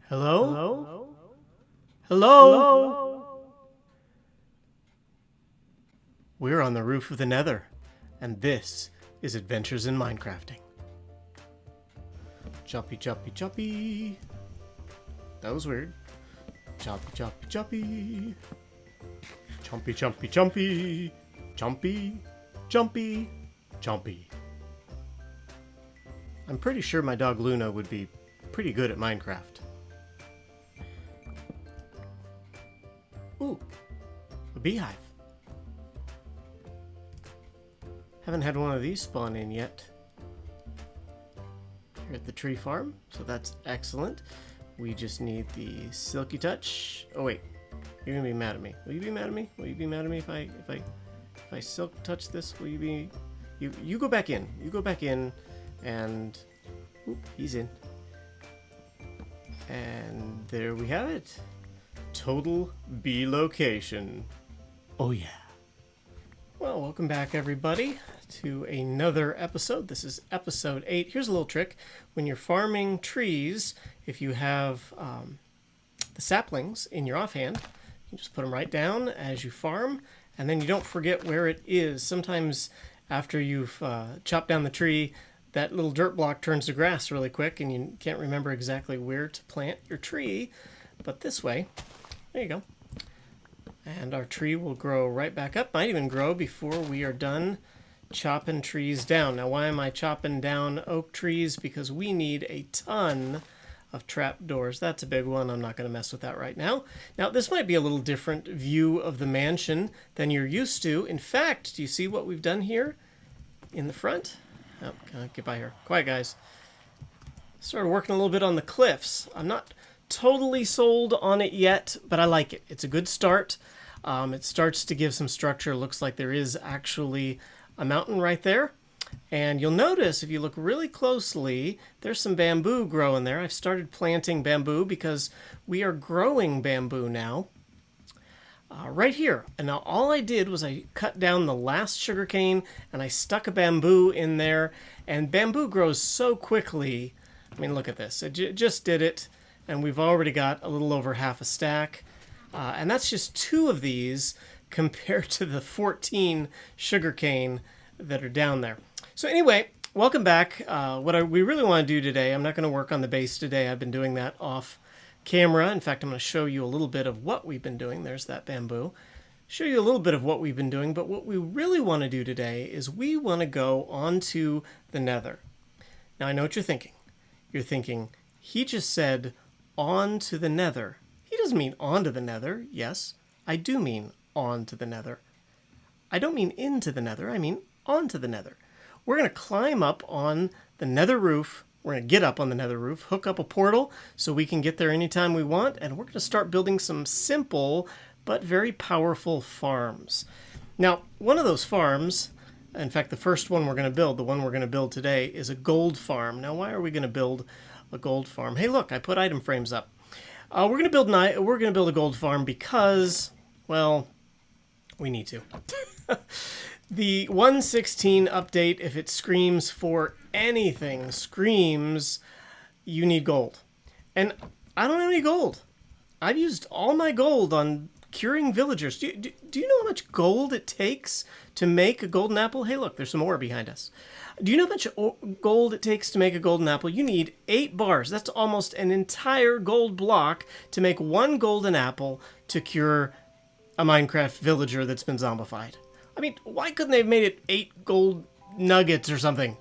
Hello? Hello? Hello? We're on the roof of the Nether, and this is Adventures in Minecrafting. Choppy, choppy, choppy. That was weird. Choppy, choppy, choppy. Chompy, chompy, chompy. Chompy, chompy, chompy. I'm pretty sure my dog Luna would be pretty good at Minecraft. Ooh, a beehive. Haven't had one of these spawn in yet. Here at the tree farm, so that's excellent. We just need the silky touch. Oh wait, you're gonna be mad at me. Will you be mad at me? Will you be mad at me if I silk touch this? Will you be? You go back in. You go back in, and oop, he's in. And there we have it. Total bee location. Oh yeah. Well, welcome back everybody to another episode. This is episode 8. Here's a little trick. When you're farming trees, if you have the saplings in your offhand, you just put them right down as you farm, and then you don't forget where it is. Sometimes after you've chopped down the tree, that little dirt block turns to grass really quick, and you can't remember exactly where to plant your tree. But this way, there you go. And our tree will grow right back up. Might even grow before we are done chopping trees down. Now, why am I chopping down oak trees? Because we need a ton of trapdoors. That's a big one. I'm not going to mess with that right now. Now, this might be a little different view of the mansion than you're used to. In fact, do you see what we've done here in the front? Oh, get by here. Quiet, guys. Started working a little bit on the cliffs. I'm not totally sold on it yet, but I like it. It's a good start. It starts to give some structure. Looks like there is actually a mountain right there. And you'll notice if you look really closely, there's some bamboo growing there. I've started planting bamboo because we are growing bamboo now. Right here. And now all I did was I cut down the last sugarcane and I stuck a bamboo in there. And bamboo grows so quickly. I mean, look at this. I just did it. And we've already got a little over half a stack. And that's just 2 of these compared to the 14 sugarcane that are down there. So anyway, welcome back. We really want to do today, I'm not going to work on the base today. I've been doing that off camera. In fact, I'm going to show you a little bit of what we've been doing. There's that bamboo. Show you a little bit of what we've been doing. But what we really want to do today is we want to go onto the Nether. Now, I know what you're thinking. You're thinking, he just said on to the Nether. He doesn't mean on to the Nether. Yes, I do mean on to the Nether. I don't mean into the Nether. I mean on to the Nether. We're going to climb up on the Nether Roof. We're going to get up on the Nether Roof, hook up a portal so we can get there anytime we want, and we're going to start building some simple but very powerful farms. Now, one of those farms, in fact, the first one we're going to build, the one we're going to build today, is a gold farm. Now, why are we going to build a gold farm? Hey, look, I put item frames up. We're going to build a gold farm because, well, we need to. The 1.16 update, if it screams for anything, screams you need gold. And I don't have any gold. I've used all my gold on curing villagers. Do you know how much gold it takes to make a golden apple? Hey, look, there's some ore behind us. Do you know how much gold it takes to make a golden apple? You need 8 bars. That's almost an entire gold block to make 1 golden apple to cure a Minecraft villager that's been zombified. I mean, why couldn't they have made it 8 gold nuggets or something?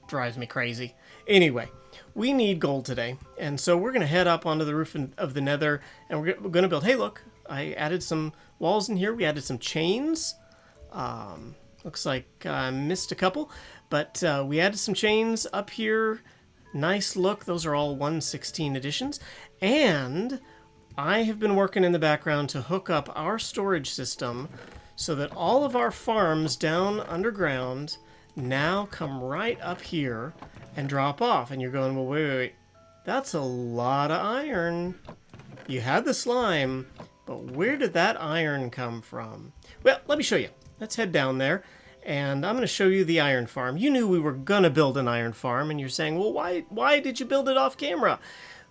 Drives me crazy. Anyway, we need gold today. And so we're going to head up onto the roof of the Nether, and we're going to build. Hey, look, I added some walls in here. We added some chains. Looks like I missed a couple. But we added some chains up here. Nice look. Those are all 1.16 editions. And I have been working in the background to hook up our storage system so that all of our farms down underground now come right up here and drop off. And you're going, well, wait. That's a lot of iron. You had the slime, but where did that iron come from? Well, let me show you. Let's head down there. And I'm going to show you the iron farm. You knew we were going to build an iron farm, and you're saying, well, why did you build it off camera?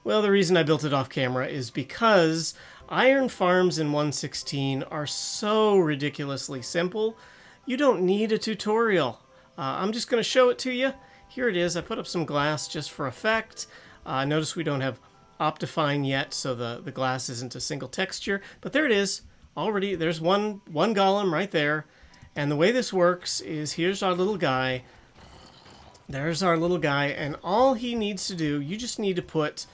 Well, the reason I built it off camera is because iron farms in 1.16 are so ridiculously simple. You don't need a tutorial. I'm just going to show it to you. Here it is. I put up some glass just for effect. Notice we don't have Optifine yet, so the glass isn't a single texture. But there it is. Already, there's one golem right there. And the way this works is here's our little guy. There's our little guy. And all he needs to do, you just need to put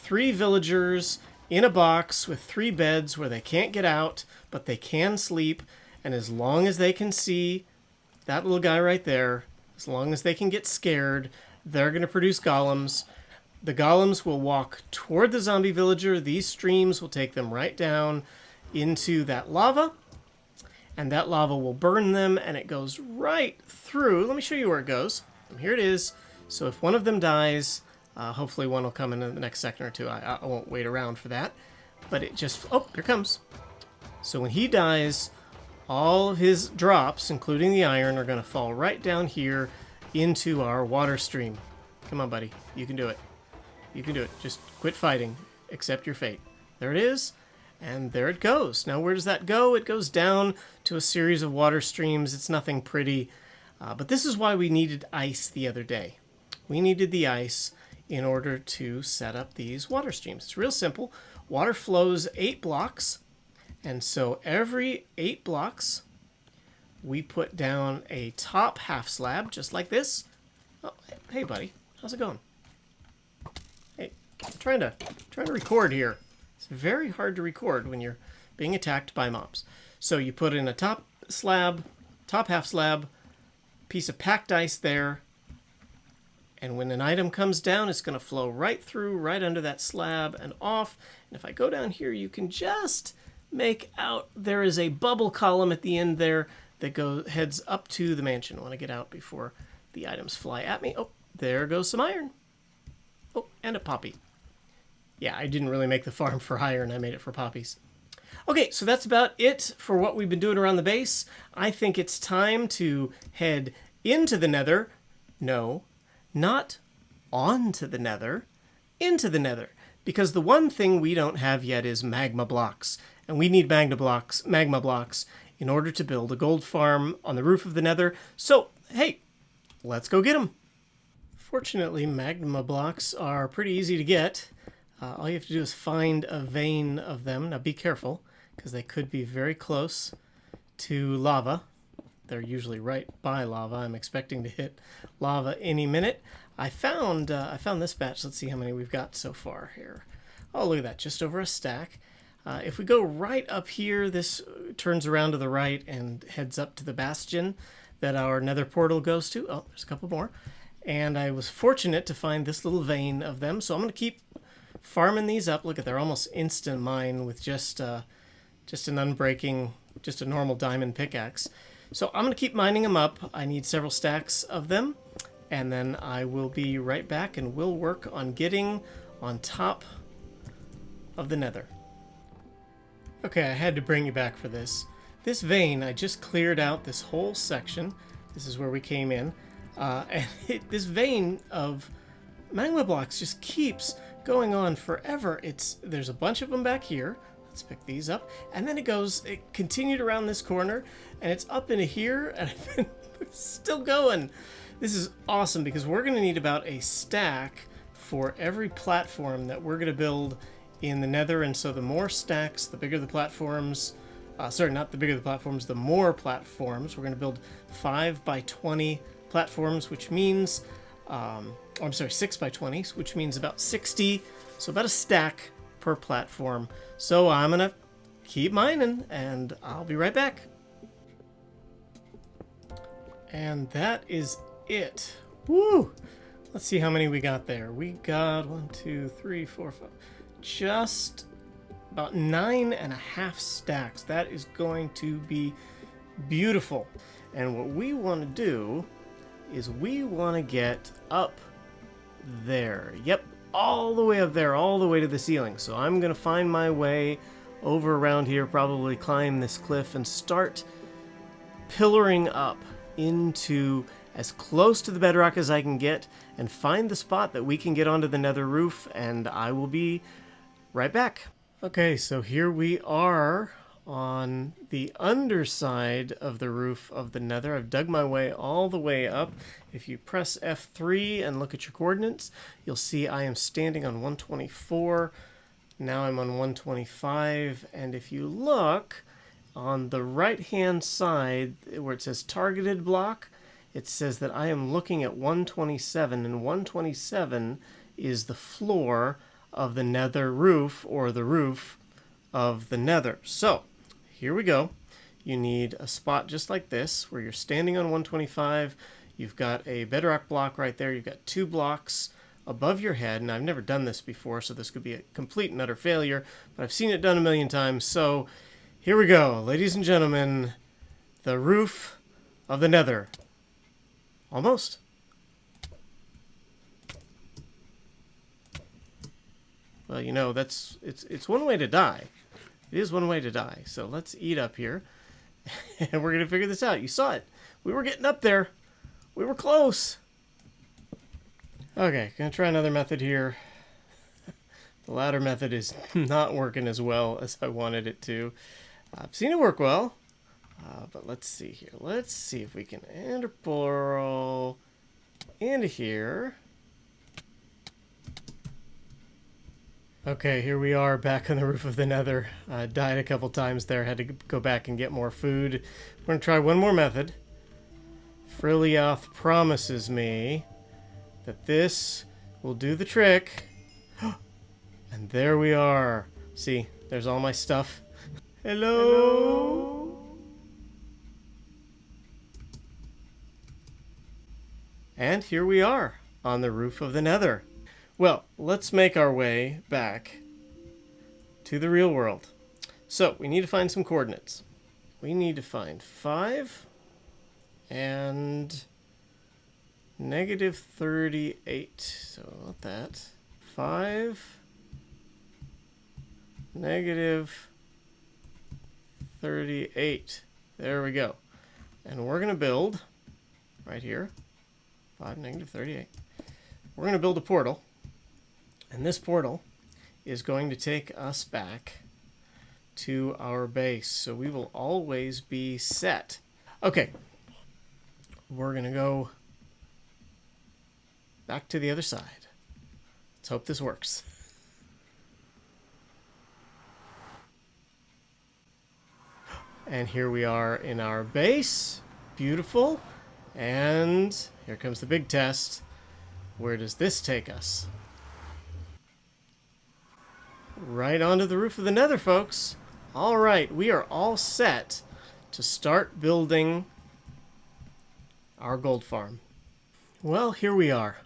3 villagers in a box with 3 beds where they can't get out, but they can sleep. And as long as they can see that little guy right there, as long as they can get scared, they're going to produce golems. The golems will walk toward the zombie villager. These streams will take them right down into that lava. And that lava will burn them, and it goes right through. Let me show you where it goes. Here it is. So if one of them dies, hopefully one will come in the next second or two. I won't wait around for that. But it just... Oh, here it comes. So when he dies, all of his drops, including the iron, are going to fall right down here into our water stream. Come on, buddy. You can do it. You can do it. Just quit fighting. Accept your fate. There it is. And there it goes. Now, where does that go? It goes down to a series of water streams. It's nothing pretty. But this is why we needed ice the other day. We needed the ice in order to set up these water streams. It's real simple. Water flows 8 blocks. And so every 8 blocks, we put down a top half slab, just like this. Oh, hey, buddy. How's it going? Hey, I'm trying to record here. It's very hard to record when you're being attacked by mobs. So you put in a top half slab, piece of packed ice there, and when an item comes down, it's going to flow right through, right under that slab and off. And if I go down here, you can just make out there is a bubble column at the end there that heads up to the mansion. I want to get out before the items fly at me. Oh, there goes some iron. Oh, and a poppy. Yeah, I didn't really make the farm for iron. I made it for poppies. Okay, so that's about it for what we've been doing around the base. I think it's time to head into the nether. No, not onto the nether. Into the nether. Because the one thing we don't have yet is magma blocks. And we need magma blocks in order to build a gold farm on the roof of the nether. So, hey, let's go get them. Fortunately, magma blocks are pretty easy to get. All you have to do is find a vein of them. Now be careful, because they could be very close to lava. They're usually right by lava. I'm expecting to hit lava any minute. I found this batch. Let's see how many we've got so far here. Oh, look at that, just over a stack. If we go right up here, this turns around to the right and heads up to the bastion that our nether portal goes to. Oh, there's a couple more. And I was fortunate to find this little vein of them, so I'm going to keep farming these up. Look at, they're almost instant mine with just an unbreaking, just a normal diamond pickaxe. So I'm going to keep mining them up. I need several stacks of them, and then I will be right back and we'll work on getting on top of the nether. Okay, I had to bring you back for this. This vein, I just cleared out this whole section. This is where we came in. And this vein of magma blocks just keeps going on forever. There's a bunch of them back here. Let's pick these up. And then it continued around this corner, and it's up into here, and it's still going. This is awesome, because we're going to need about a stack for every platform that we're going to build in the nether. And so the more stacks, the bigger the platforms. Sorry, not the bigger the platforms, the more platforms. We're going to build 5 by 20 platforms, which means, I'm sorry, 6 by 20, which means about 60, so about a stack per platform. So I'm going to keep mining, and I'll be right back. And that is it. Woo! Let's see how many we got there. We got 1, 2, 3, 4, 5, just about 9.5 stacks. That is going to be beautiful. And what we want to do is we want to get up there. Yep, all the way up there, all the way to the ceiling. So I'm going to find my way over around here, probably climb this cliff and start pillaring up into as close to the bedrock as I can get and find the spot that we can get onto the nether roof, and I will be right back. Okay, so here we are on the underside of the roof of the nether. I've dug my way all the way up. If you press F3 and look at your coordinates, you'll see I am standing on 124. Now I'm on 125, and if you look on the right hand side where it says targeted block, it says that I am looking at 127, and 127 is the floor of the nether roof, or the roof of the nether. So here we go. You need a spot just like this where you're standing on 125. You've got a bedrock block right there. You've got 2 blocks above your head, and I've never done this before, so this could be a complete and utter failure, but I've seen it done a million times. So here we go, ladies and gentlemen, the roof of the nether. Almost. Well, you know, it's one way to die. It is one way to die. So let's eat up here, and we're gonna figure this out. You saw it. We were getting up there. We were close. Okay, gonna try another method here. The ladder method is not working as well as I wanted it to. I've seen it work well, but let's see here. Let's see if we can enter portal into here. Okay, here we are back on the roof of the nether. Died a couple times there, had to go back and get more food. We're gonna try one more method. Frilioth promises me that this will do the trick. And there we are. See, there's all my stuff. Hello? And here we are on the roof of the nether. Well, let's make our way back to the real world. So, we need to find some coordinates. We need to find 5 and -38. So, not that. 5, -38. There we go. And we're going to build right here. 5, -38. We're going to build a portal. And this portal is going to take us back to our base. So we will always be set. Okay. We're going to go back to the other side. Let's hope this works. And here we are in our base. Beautiful. And here comes the big test. Where does this take us? Right onto the roof of the nether, folks. All right, we are all set to start building our gold farm. Well, here we are.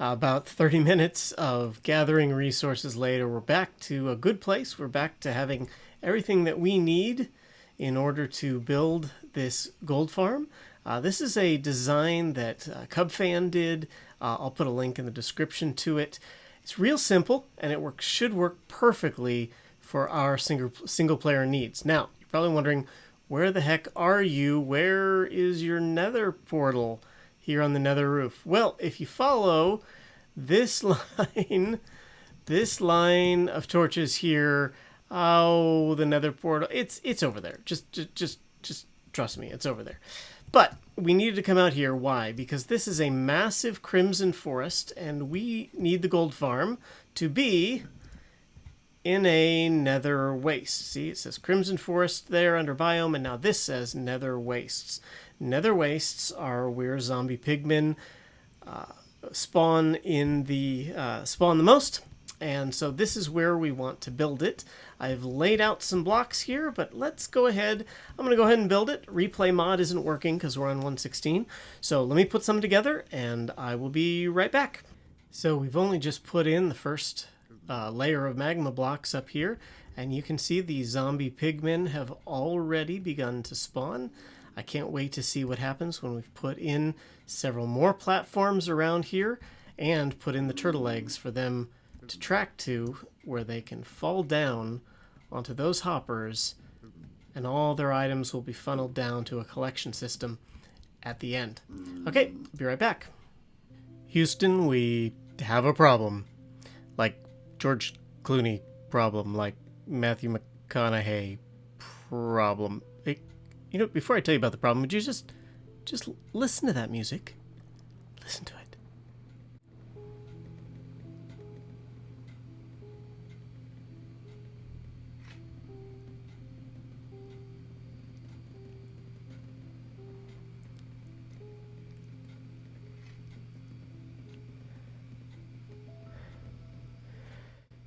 About 30 minutes of gathering resources later, we're back to a good place. We're back to having everything that we need in order to build this gold farm. This is a design that CubFan did. I'll put a link in the description to it. It's real simple, and it should work perfectly for our single player needs. Now, you're probably wondering, where the heck are you? Where is your nether portal here on the nether roof? Well, if you follow this line of torches here, oh, the nether portal, it's over there. Just trust me, it's over there. But we needed to come out here. Why? Because this is a massive crimson forest, and we need the gold farm to be in a nether waste. See, it says crimson forest there under biome, and now this says nether wastes. Nether wastes are where zombie pigmen spawn the most. And so this is where we want to build it. I've laid out some blocks here, but let's go ahead. I'm going to go ahead and build it. Replay mod isn't working because we're on 116. So let me put some together, and I will be right back. So we've only just put in the first layer of magma blocks up here, and you can see the zombie pigmen have already begun to spawn. I can't wait to see what happens when we've put in several more platforms around here and put in the turtle eggs for them to track to, where they can fall down onto those hoppers, and all their items will be funneled down to a collection system. at the end. Okay, be right back. Houston, we have a problem. Like George Clooney problem, like Matthew McConaughey problem. Hey, you know, before I tell you about the problem, would you just listen to that music? Listen to it.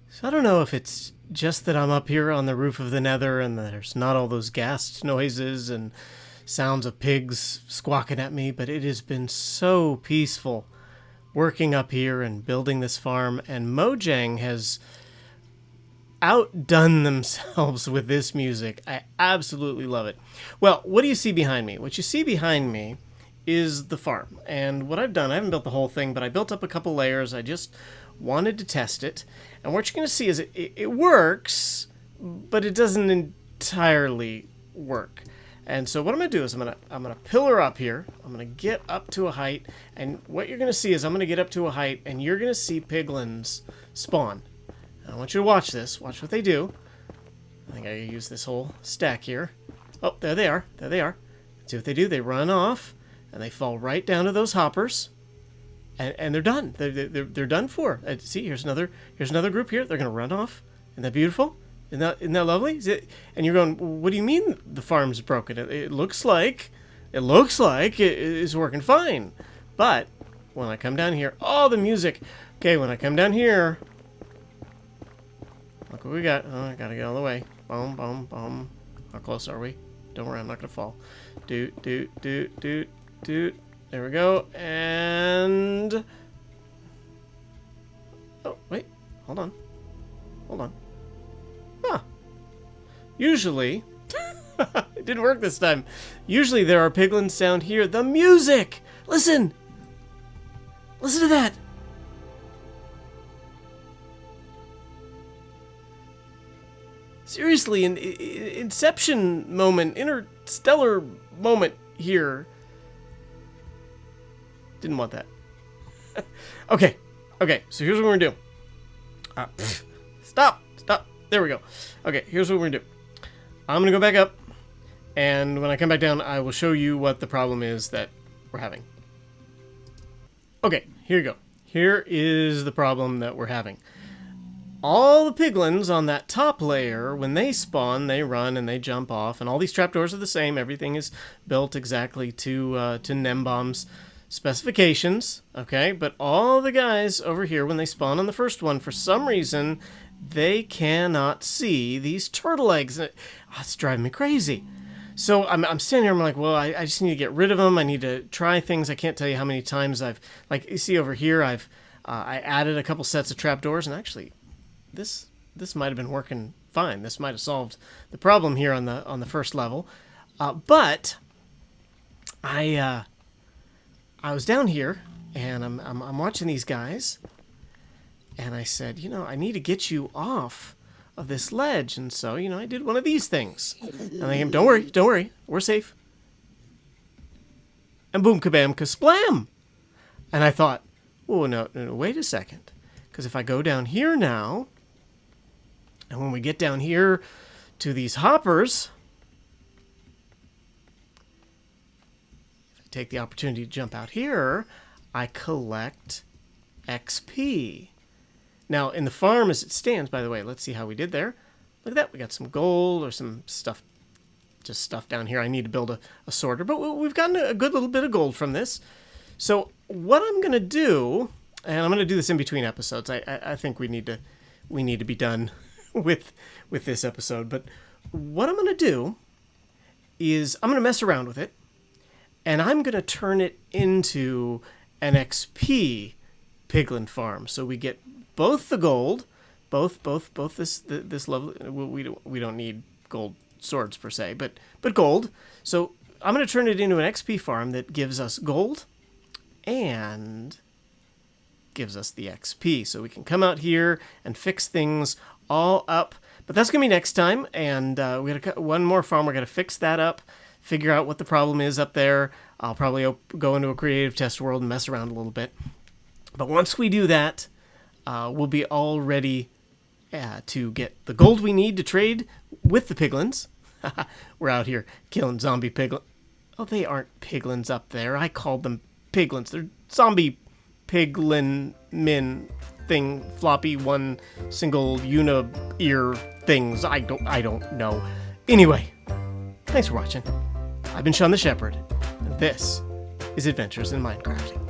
So I don't know if it's just that I'm up here on the roof of the Nether and there's not all those ghast noises and sounds of pigs squawking at me, but it has been so peaceful working up here and building this farm, and Mojang has outdone themselves with this music. I absolutely love it. Well, what do you see behind me? What you see behind me is the farm, and what I've done, I haven't built the whole thing, but I built up a couple layers. I just wanted to test it, and what you're going to see is it works, but it doesn't entirely work. And so what I'm going to do is I'm going to pillar up here. I'm going to get up to a height, and what you're going to see is I'm going to get up to a height, and you're going to see piglins spawn. And I want you to watch this. Watch what they do. I think I use this whole stack here. Oh, there they are. There they are. See what they do? They run off, and they fall right down to those hoppers. And they're done. They're done for. See, here's another group here. They're gonna run off. Isn't that beautiful? Isn't that lovely? And you're going, what do you mean the farm's broken? It looks like it is working fine. But when I come down here, oh, the music. Okay, when I come down here, look what we got. Oh, I gotta get all the way. Boom, boom, boom. How close are we? Don't worry, I'm not gonna fall. Doot, doot, doot, doot, doot. There we go, and... Oh, wait, hold on. Huh. Usually... it didn't work this time. Usually there are piglins down here. The music! Listen! Listen to that! Seriously, an Inception moment, interstellar moment here. Didn't want that. Okay, so here's what we're gonna do. Stop. There we go. Okay, here's what we're gonna do. I'm gonna go back up, and when I come back down, I will show you what the problem is that we're having. Okay, here you go. Here is the problem that we're having. All the piglins on that top layer, when they spawn, they run and they jump off, and all these trapdoors are the same. Everything is built exactly to Nembom's specifications, okay? But all the guys over here, when they spawn on the first one, for some reason, they cannot see these turtle eggs. It's driving me crazy. So I'm standing here, I'm like, well, I just need to get rid of them. I need to try things. I can't tell you how many times I've, like, you see over here, I added a couple sets of trapdoors, and actually, this might have been working fine. This might have solved the problem here on the first level. But I was down here, and I'm watching these guys, and I said, you know, I need to get you off of this ledge, and so, you know, I did one of these things. And I came, don't worry, we're safe. And boom, kabam, kasplam! And I thought, oh, no, wait a second. Because if I go down here now, and when we get down here to these hoppers, take the opportunity to jump out here, I collect XP. Now, in the farm as it stands, by the way, let's see how we did there. Look at that. We got some gold or some stuff, just stuff down here. I need to build a sorter, but we've gotten a good little bit of gold from this. So what I'm going to do, and I'm going to do this in between episodes. I think we need to be done with this episode. But what I'm going to do is I'm going to mess around with it. And I'm going to turn it into an XP piglin farm. So we get both the gold, both this lovely, we don't need gold swords per se, but gold. So I'm going to turn it into an XP farm that gives us gold and gives us the XP. So we can come out here and fix things all up. But that's going to be next time. And we got one more farm. We're going to fix that up, figure out what the problem is up there. I'll probably go into a creative test world and mess around a little bit. But once we do that, we'll be all ready to get the gold we need to trade with the piglins. We're out here killing zombie piglins. Oh, they aren't piglins up there. I called them piglins. They're zombie piglin min thing, floppy one single uni-ear things. I don't know. Anyway, thanks for watching. I've been Shaun the Shepherd, and this is Adventures in Minecraft.